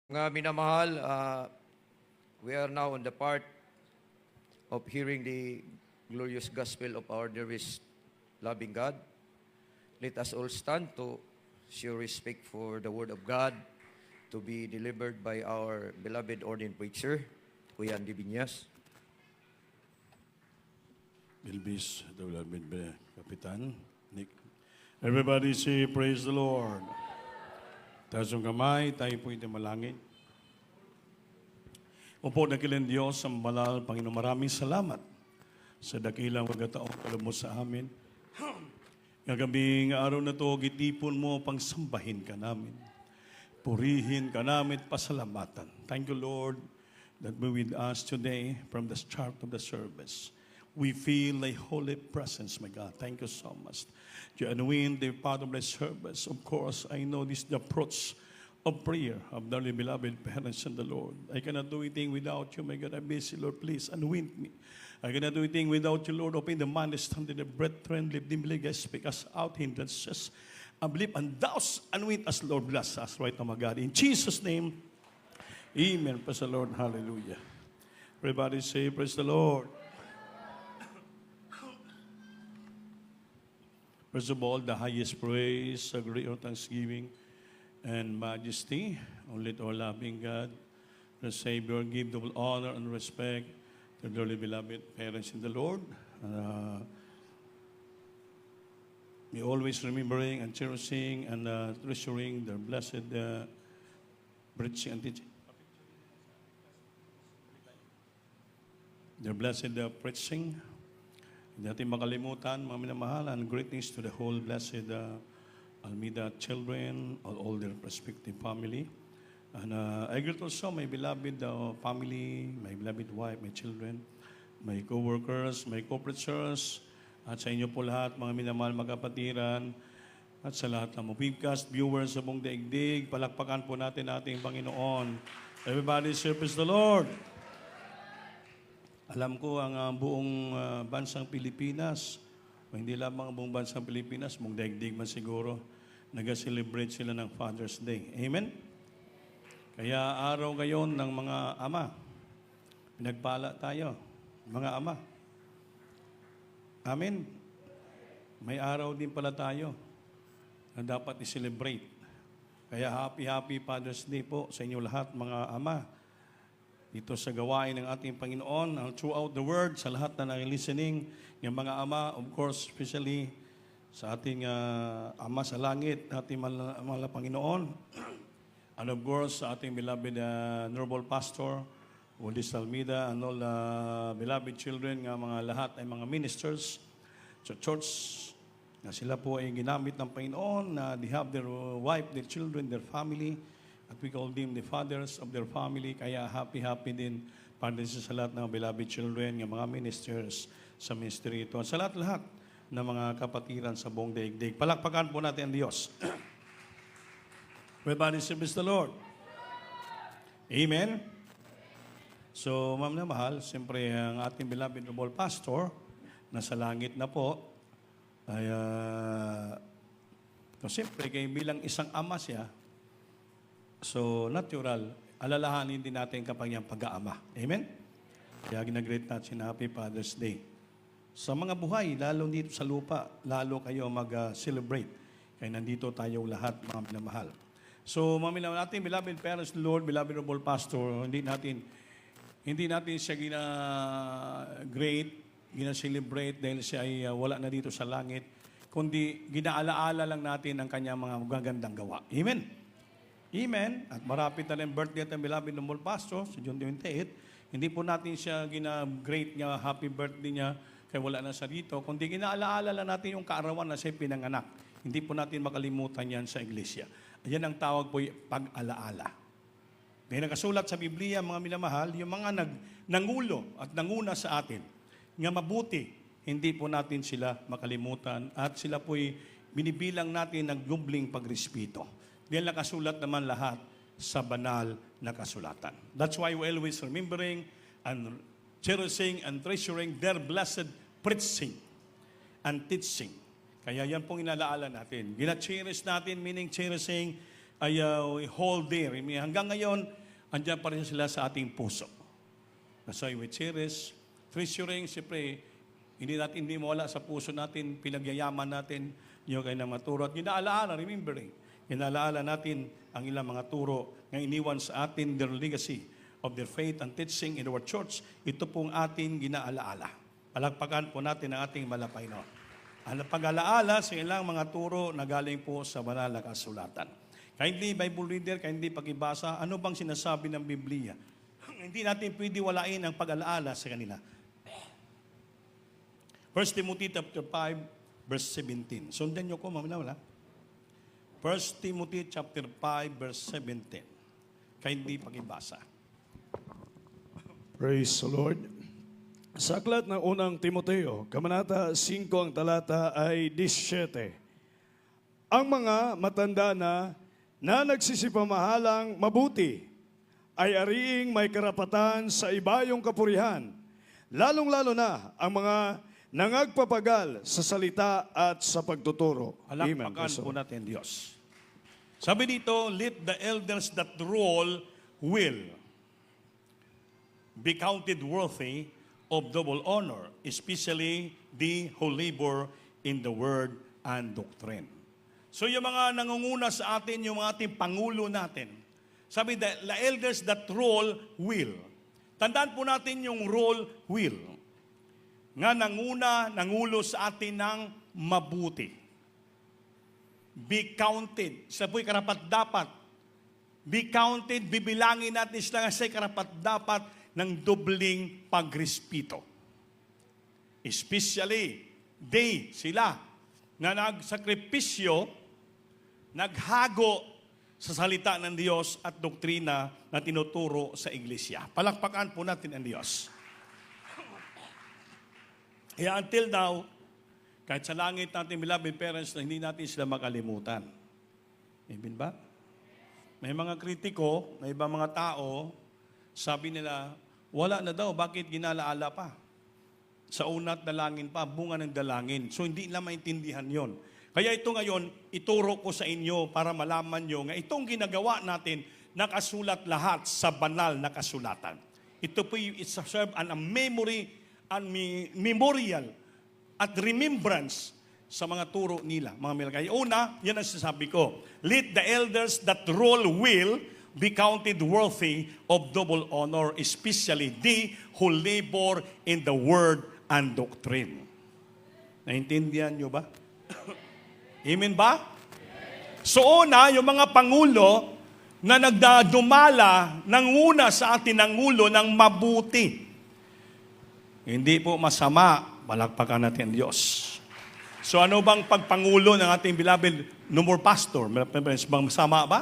Mga minamahal, we are now on the part of hearing the glorious gospel of our dearest loving God. Let us all stand to show respect for the word of God to be delivered by our beloved ordained preacher, Kuya Andy Viñas. Bilbis, the beloved Kapitan Nick. Everybody say, praise the Lord. Taas ang kamay, tayo po ito malangin. Upo na kilang Diyos, ang banal, Panginoon, maraming salamat sa dakilang pagkataong kalumot sa amin. Gagabing araw na to, gitipon mo, pangsambahin ka namin. Purihin ka namin, pasalamatan. Thank you, Lord, that be with us today from the start of the service. We feel thy holy presence, my God. Thank you so much. Genuine, the part of the service. Of course, I know this is the approach of prayer of the beloved parents in the Lord. I cannot do anything without you, my God. I busy, Lord, please anoint me. I cannot do anything without you, Lord. Open the mind, understanding the brethren, live them, speak us out hindrances. I believe and douse, anoint us, Lord, bless us right now, my God. In Jesus' name, amen. Praise the Lord, hallelujah. Everybody say, praise the Lord. First of all, the highest praise, great thanksgiving, and majesty, only to our loving God, the Savior, give double honor and respect to the dearly beloved parents in the Lord. We always remembering and cherishing and treasuring their blessed preaching and teaching. Their blessed preaching. Hindi natin makalimutan, mga minamahalan, greetings to the whole blessed Almeida children, all their respective family. And I greet also my beloved family, my beloved wife, my children, my co-workers, my co-preachers, at sa inyo po lahat, mga minamahal magkapatiran, at sa lahat ng podcast viewers sa buong daigdig, palakpakan po natin ating Panginoon. Everybody service the Lord. Alam ko ang buong bansang Pilipinas, o hindi lamang ang buong bansang Pilipinas, buong daigdig man siguro, nag-celebrate sila ng Father's Day. Amen? Kaya araw ngayon ng mga ama, pinagpala tayo, mga ama. Amen? May araw din pala tayo na dapat i-celebrate. Kaya happy Father's Day po sa inyo lahat, mga ama. Dito sa gawain ng ating Panginoon, throughout the world, sa lahat na nang-listening, ng mga ama, of course, especially sa ating ama sa langit, ating mahal Panginoon, and of course, sa ating beloved Honorable Pastor, Waldis Almeida, and all beloved children, nga mga lahat ay mga ministers sa church, na sila po ay ginamit ng Panginoon, na they have their wife, their children, their family, at we call them the fathers of their family. Kaya happy din para sa lahat ng beloved children, ng mga ministers sa ministry ito. At sa lahat ng mga kapatiran sa buong daigdig. Palakpakan po natin ang Diyos. Everybody service the Lord. Amen. So, ma'am na mahal, siyempre ang ating beloved noble pastor, nasa langit na po, ay siyempre kayo bilang isang ama siya, so, natural, alalahanin din natin kapag yung pag-aama. Amen? Kaya ginagreet natin Happy Father's Day. Sa mga buhay, lalo dito sa lupa, lalo kayo mag-celebrate. Kaya nandito tayo lahat, mga minamahal. So, mga minamahal natin, beloved parents, Lord, beloved noble pastor, hindi natin siya gina-great, gina-celebrate dahil siya ay wala na dito sa langit, kundi ginaalaala lang natin ang kanyang mga magagandang gawa. Amen? Amen. At marapit na rin birthday at ang beloved noble pastor, si June 28. Hindi po natin siya gina-great niya, happy birthday niya, kaya wala na siya dito. Kundi ginaalaala lang natin yung kaarawan na siya pinanganak. Hindi po natin makalimutan yan sa iglesia. Yan ang tawag po yung pag-alaala. Dahil nakasulat sa Biblia, mga minamahal, yung mga nangulo at nanguna sa atin, nga mabuti, hindi po natin sila makalimutan at sila po'y binibilang natin ng dubling pagrespeto. Dahil nakasulat naman lahat sa banal na kasulatan. That's why we're always remembering and cherishing and treasuring their blessed preaching and teaching. Kaya yan pong inalaala natin. Gina-cherish natin, meaning cherishing ay hold dear. Hanggang ngayon, andyan pa rin sila sa ating puso. That's why we cherish, treasuring, siyempre, hindi mawala sa puso natin, pinagyayaman natin yung kanyang maturo. At ginaalaala, remembering, ginaalaala natin ang ilang mga turo na iniwan sa atin, their legacy of their faith and teaching in our church. Ito pong ating ginaalaala. Palagpakan po natin ang ating malapay noon. Ang pag-alaala sa ilang mga turo na galing po sa banal na kasulatan. Kindly Bible reader, kindly pag-ibasa, ano bang sinasabi ng Biblia? Hindi natin pwede walain ang pag-alaala sa kanila. 1 Timothy chapter 5, verse 17. Sundan nyo ko, mamaya wala. 1 Timothy chapter 5, verse 17. Kindly pag-ibasa. Praise the Lord. Sa aklat ng unang Timoteo, Kabanata 5 ang talata ay 17. Ang mga matanda na nagsisipamahalang mabuti ay ariing may karapatan sa ibayong kapurihan, lalong-lalo na ang mga nangagpapagal sa salita at sa pagtuturo. Palakpakan po natin Diyos. Sabi dito, let the elders that rule will be counted worthy of double honor, especially the who labor in the word and doctrine. So yung mga nangunguna sa atin, yung mga ating pangulo natin, sabi, the elders that rule will. Tandaan po natin yung role will. Nga nangulo sa atin ng mabuti. Be counted. Sila po'y karapat-dapat. Be counted, bibilangin natin sila kasi karapat-dapat ng dobling pagrespeto. Especially, sila, na nagsakripisyo, naghago sa salita ng Diyos at doktrina na tinuturo sa iglesia. Palakpakan po natin ang Diyos. Kaya until now, kahit sa langit natin, beloved parents, na hindi natin sila makalimutan. Amen ba? May mga kritiko, may ibang mga tao, sabi nila, wala na daw, bakit ginalaala pa? Sa unat dalangin pa, bunga ng dalangin. So hindi nila maintindihan yon. Kaya ito ngayon, ituro ko sa inyo para malaman nyo nga itong ginagawa natin, nakasulat lahat sa banal na kasulatan. Ito po it's a serve and a memory and memorial at remembrance sa mga turo nila. Mga milagay. Una, yan ang sasabi ko. Let the elders that rule will be counted worthy of double honor, especially they who labor in the word and doctrine. Naintindihan nyo ba? Amen ba? So una, yung mga pangulo na nagdadumala, nanguna sa atin ng ulo ng mabuti. Hindi po masama, palakpakan natin ang Diyos. So ano bang pagpangulo ng ating beloved no more pastor? Masama ba?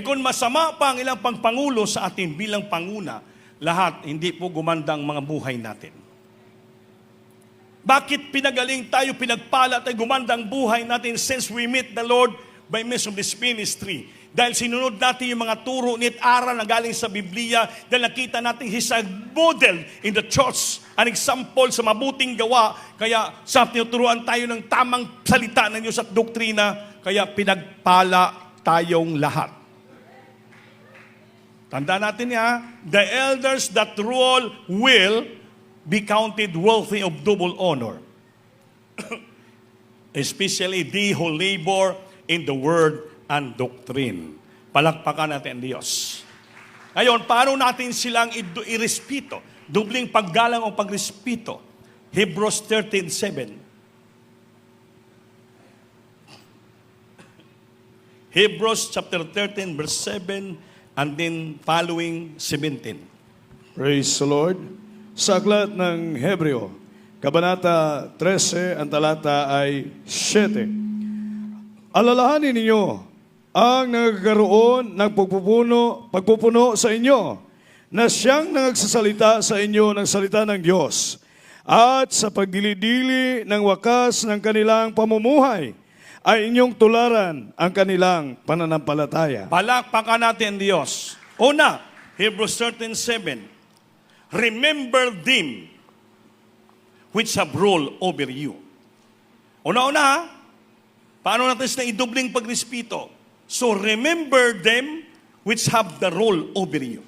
Kung masama pa ang ilang pagpangulo sa atin bilang panguna, lahat hindi po gumandang mga buhay natin. Bakit pinagaling tayo, pinagpala tayo, gumandang buhay natin since we meet the Lord by means of this ministry? Dahil sinunod natin yung mga turo nit aral na galing sa Biblia, dahil nakita natin He's a model in the church, an example sa mabuting gawa. Kaya sa tinuturuan tayo ng tamang salita ng Diyos at doktrina, kaya pinagpala tayong lahat. Tandaan natin the elders that rule will be counted worthy of double honor. Especially they who labor in the word and doctrine. Palakpakan natin ang Diyos. Ngayon, paano natin silang irespeto? Dubling paggalang o pagrespeto. Hebrews 13:7. Hebrews chapter 13 verse 7 and then following 17. Praise the Lord. Sa aklat ng Hebreo, Kabanata 13, ang talata ay 7. Alalahanin ninyo ang nagkaroon ng pagpupuno sa inyo na siyang nagsasalita sa inyo ng salita ng Diyos at sa pagdili-dili ng wakas ng kanilang pamumuhay ay inyong tularan ang kanilang pananampalataya. Palakpakan natin Diyos. Una, Hebrews 13:7. Remember them which have ruled over you. Una-una, paano natin sila idubling pagrespeto? So remember them which have the rule over you,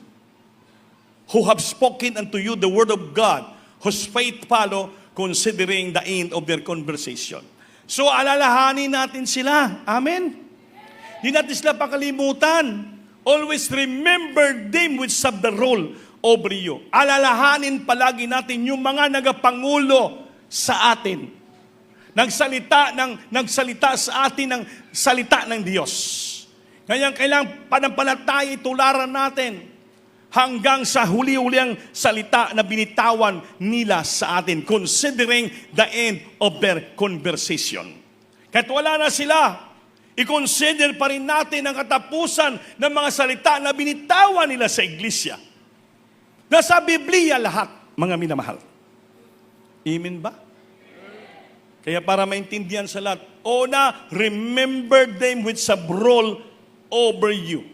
who have spoken unto you the word of God, whose faith follow, considering the end of their conversation. So alalahanin natin sila. Amen? Hindi natin sila pakalimutan. Always remember them which have the rule over you. Alalahanin palagi natin yung mga nagapangulo sa atin. Nagsalita sa atin ng salita ng Diyos. Kaya kailangang panampalataya tularan natin hanggang sa huli-huliang salita na binitawan nila sa atin, considering the end of their conversation. Kahit wala na sila, i-consider pa rin natin ang katapusan ng mga salita na binitawan nila sa iglesia. Nasa Biblia lahat, mga minamahal. Amen ba? Kaya para maintindihan sa lahat, una, remember them which have rule over you,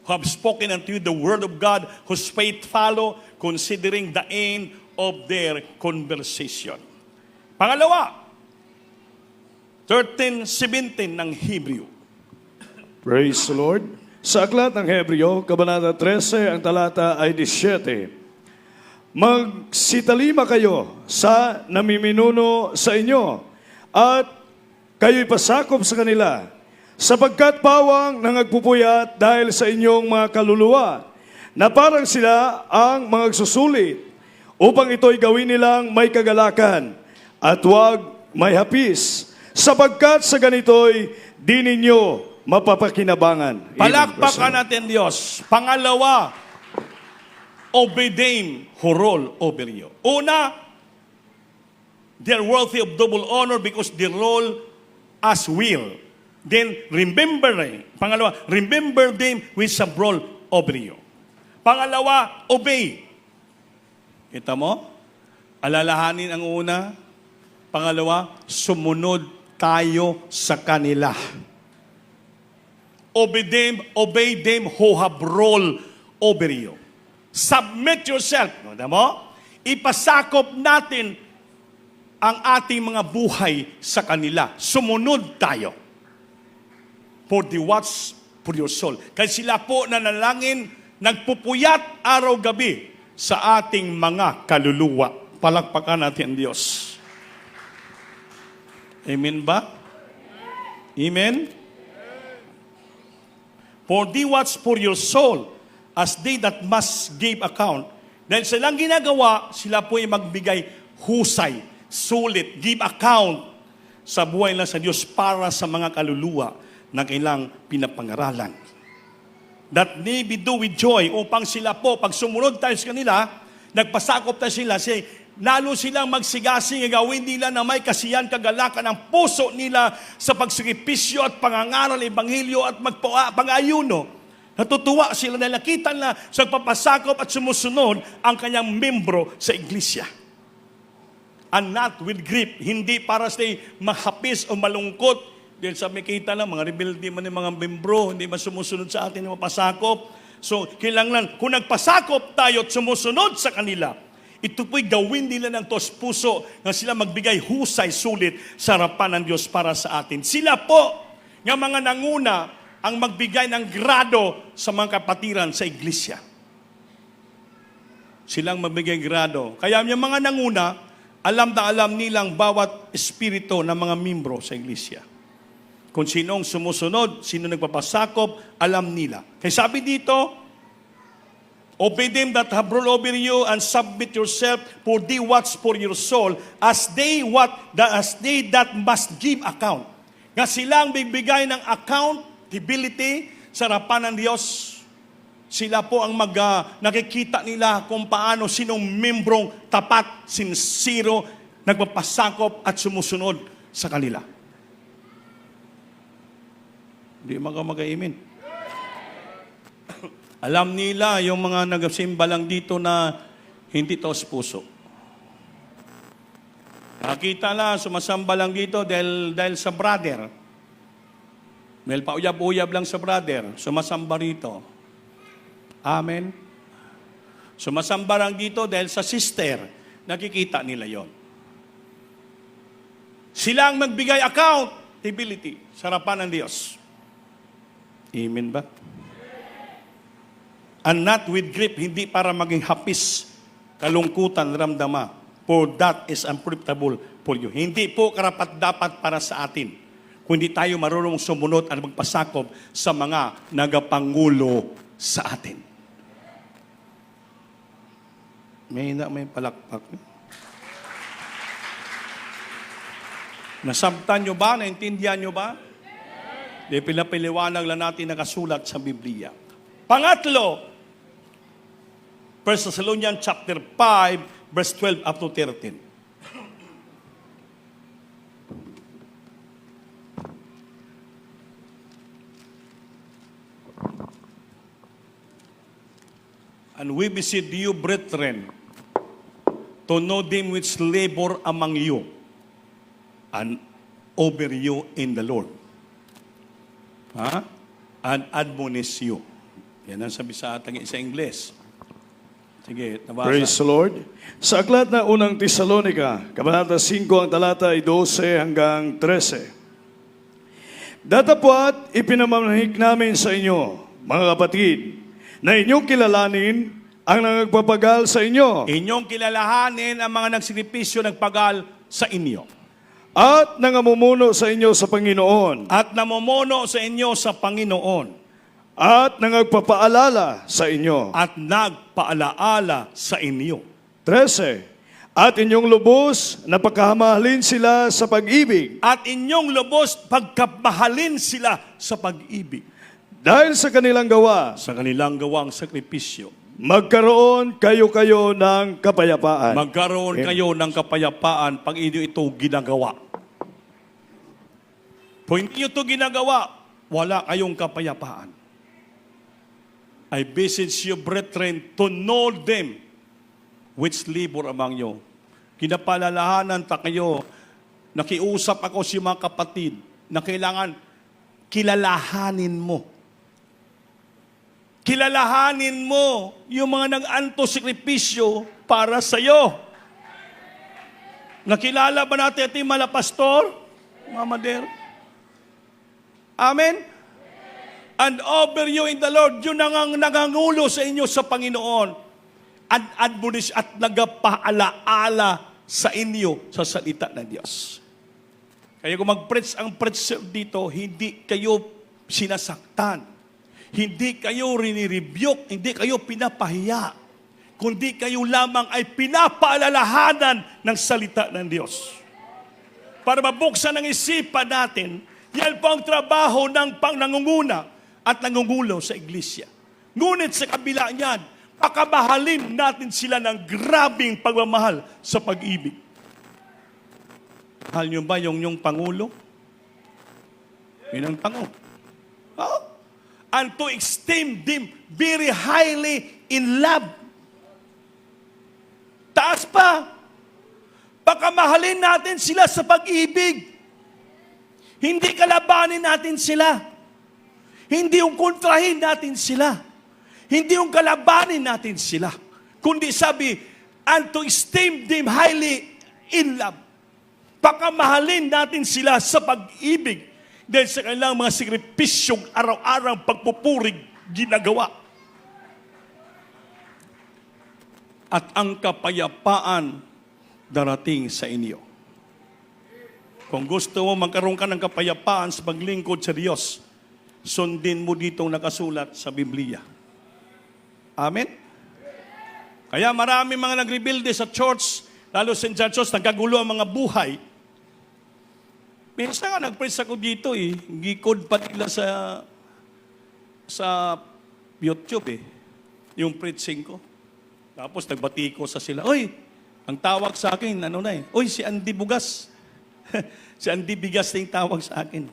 who have spoken unto you the word of God, whose faith follow, considering the end of their conversation. Pangalawa, 13:17 ng Hebrew. Praise the Lord. Sa aklat ng Hebreo, Kabanata 13, ang talata ay 17. Magsitalima kayo sa namiminuno sa inyo at kayo'y pasakop sa kanila, sapagkat pawang nangagpupuyat dahil sa inyong mga kaluluwa, na parang sila ang mga susulit, upang ito'y gawin nilang may kagalakan at huwag may hapis, sapagkat sa ganito'y di ninyo mapapakinabangan. Palakpakan natin Diyos. Pangalawa, obey them who rule over you. Una, they're worthy of double honor because they rule as will. Then, remember them which have rule over you. Pangalawa, obey. Kita mo? Alalahanin ang una. Pangalawa, sumunod tayo sa kanila. Obey them who have rule over you. Submit yourself. Kita mo? Ipasakop natin ang ating mga buhay sa kanila. Sumunod tayo. For the watch for your soul. Kasi sila po nanalangin, nagpupuyat araw-gabi sa ating mga kaluluwa. Palakpakan natin ang Diyos. Amen ba? Amen? For the watch for your soul, as they that must give account. Dahil silang ginagawa, sila po ay magbigay husay, sulit, give account sa buhay lang sa Diyos para sa mga kaluluwa na kailang pinapangaralan. That may be do with joy, upang sila po, pag sumunod tayo sa kanila, nagpasakop tayo sila, lalo silang magsigasing, gawin nila na may kasiyan, kagalakan ang puso nila sa pagsakripisyo at pangangaral, ebanghelyo at pang-ayuno. Natutuwa sila na nakita na sa pagpapasakop at sumusunod ang kanyang membro sa iglesia. And not with grief, hindi para sa mahapis o malungkot. Dahil sa makita lang, mga rebelde man ng mga membro, hindi man sumusunod sa atin ng mapasakop. So, kailangan, kung nagpasakop tayo at sumusunod sa kanila, ito po'y gawin nila ng tos puso na sila magbigay husay, sulit sa harapan ng Diyos para sa atin. Sila po, nga mga nanguna, ang magbigay ng grado sa mga kapatiran sa iglesia. Silang magbigay grado. Kaya yung mga nanguna, alam na alam nilang bawat espiritu ng mga membro sa iglesia. Kung sinong sumusunod, sino nagpapasakop, alam nila. Kaya sabi dito, obey them that have rule over you and submit yourself, for they watch for your soul as they that must give account. Nga silang bibigay ng accountability sa harapan ng Diyos. Sila po ang nakikita nila kung paano sinong membrong tapat, sincero, nagpapasakop at sumusunod sa kanila. Hindi mag-amen. Alam nila yung mga nagsimba lang dito na hindi taos puso. Nakita na, sumasamba lang dito dahil sa brother. Dahil pauyab-uyab lang sa brother, sumasamba rito. Amen. Sumasamba lang dito dahil sa sister, nakikita nila yon. Sila ang magbigay accountability sa harapan ng Diyos. Amen ba? And not with grief, hindi para maging hapis, kalungkutan, ramdama. For that is unprofitable for you. Hindi po karapat-dapat para sa atin. Kundi tayo marunong sumunod at magpasakop sa mga nagapangulo sa atin. May palakpak. Nasabtan nyo ba? Naintindihan nyo ba? Di pinapiliwanag lang natin nakasulat sa Biblia. Pangatlo, 1 Thessalonians chapter 5, verse 12 up to 13. And we beseech you, brethren, to know them which labor among you, and over you in the Lord. And admonish you. Yan ang sabi sa ating sa Ingles. Sige, nabasa. Praise the Lord. Sa aklat na unang Tesalonica, Kabanata 5, ang talata ay 12 hanggang 13. Datapwat ipinamamahik namin sa inyo, mga kapatid, na inyong kilalanin ang nagpapagal sa inyo Inyong kilalahanin ang mga nagsinipisyo nagpagal sa inyo. at nangamumuno sa inyo sa Panginoon At namumuno sa inyo sa Panginoon. at nangagpapaalala sa inyo. At nagpaalaala sa inyo. 13. At inyong lubos na pagkamahalin sila sa pag-ibig At inyong lubos pagkamahalin sila sa pag-ibig. dahil sa kanilang gawa, Sa kanilang gawang sakripisyo. magkaroon kayo ng kapayapaan. Magkaroon kayo ng kapayapaan pag inyo ito ginagawa. Kung hindi nyo ito ginagawa, wala kayong kapayapaan. I beseech you, brethren, to know them which labor among you. Kinapalalahanan ta kayo, nakiusap ako si mga kapatid, na kailangan kilalahanin mo. Kilalahanin mo yung mga nag-anto sakripisyo para sa iyo. Nakilala ba natin ating mga pastor? Mama Der? Amen? And over you in the Lord, yun ang nangangulo sa inyo sa Panginoon. At admonish at nagapaalaala sa inyo sa salita ng Diyos. Kaya kung mag-preach ang preacher dito, hindi kayo sinasaktan. Hindi kayo riniribyok, hindi kayo pinapahiya. Kundi kayo lamang ay pinapaalalahanan ng salita ng Diyos. Para mabuksan ang isipan natin, yan po ang trabaho ng pangnangunguna at nangungulo sa iglesia. Ngunit sa kabila niyan, pakamahalin natin sila ng grabing pagmamahal sa pag-ibig. Mahal niyo ba yung Pangulo? Yun ang tanong. Oh. And to esteem them very highly in love. Taas pa. Pakamahalin natin sila sa pag-ibig. Hindi kalabanin natin sila. Hindi yung kontrahin natin sila. Hindi yung kalabanin natin sila. Kundi sabi, and to esteem them highly in love. Pakamahalin natin sila sa pag-ibig dahil sa kanilang mga sakripisyong araw-araw pagpupurig ginagawa. At ang kapayapaan darating sa inyo. Kung gusto mo magkaroon ka ng kapayapaan sa paglingkod sa Diyos, sundin mo ditong nakasulat sa Biblia. Amen? Kaya marami mga nagrebuilde sa church, lalo sa church, nagkagulo ang mga buhay. Minsan nga, nag-preach ako dito Gikod pa nila sa YouTube yung preaching ko. Tapos nagbati ko sa sila, oy, ang tawag sa akin, oy, si Andy Bugas. Si Andy Bigas na yung tawag sa akin.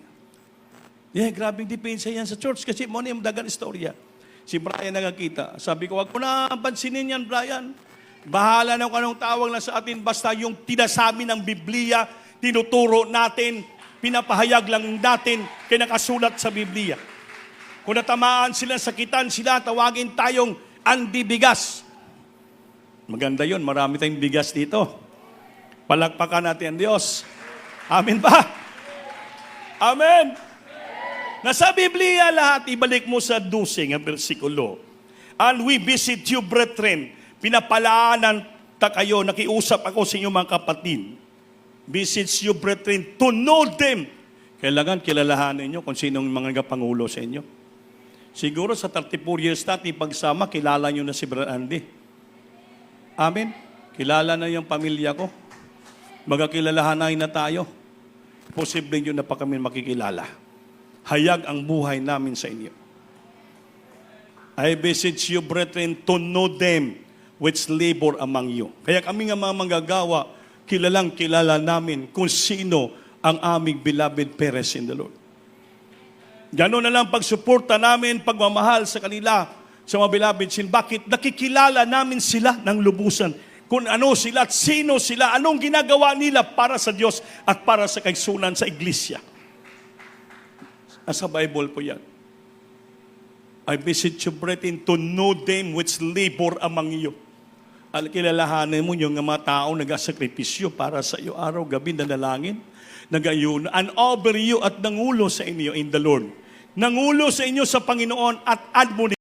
Yeah, grabing depensa yan sa church kasi mo na yung dagang istorya. Si Brian nagkakita. Sabi ko, wag mo na pansinin yan, Brian. Bahala na kung anong tawag na sa atin. Basta yung tinasabi ng Biblia, tinuturo natin, pinapahayag lang natin, kinakasulat sa Biblia. Kung natamaan sila, sakitan sila, tawagin tayong Andy Bigas. Maganda yun, marami tayong bigas dito. Palakpakan natin ang Diyos. Amen ba? Amen! Nasa Biblia lahat, ibalik mo sa 12 nga bersikulo. And we visit you, brethren. Pinapalaanan ta kayo, nakiusap ako sa inyo mga kapatid. Visits you, brethren, to know them. Kailangan kilalahanin nyo kung sinong mga pangulo sa inyo. Siguro sa 34 years natin pagsama, kilala nyo na si Brother Andy. Amen. Kilala na yung pamilya ko. Magkakilalahanay na tayo. Posibleng yun na pa kami makikilala. Hayag ang buhay namin sa inyo. I beseech you, brethren, to know them which labor among you. Kaya kami nga mga manggagawa, kilalang kilala namin kung sino ang aming beloved parents in the Lord. Gano'n na lang pagsuporta namin, pagmamahal sa kanila, sa mga beloved sin. Bakit? Nakikilala namin sila ng lubusan. Kung ano sila at sino sila, anong ginagawa nila para sa Diyos at para sa kaigsunan sa iglesia. Nasa Bible po yan. I beseech you, brethren, to know them which labor among you. Kilalahanin mo yung mga tao nag-asakripisyo para sa iyo araw-gabi na nalangin, nag-ayuno, and over you at nangulo sa inyo in the Lord. Nangulo sa inyo sa Panginoon at admonish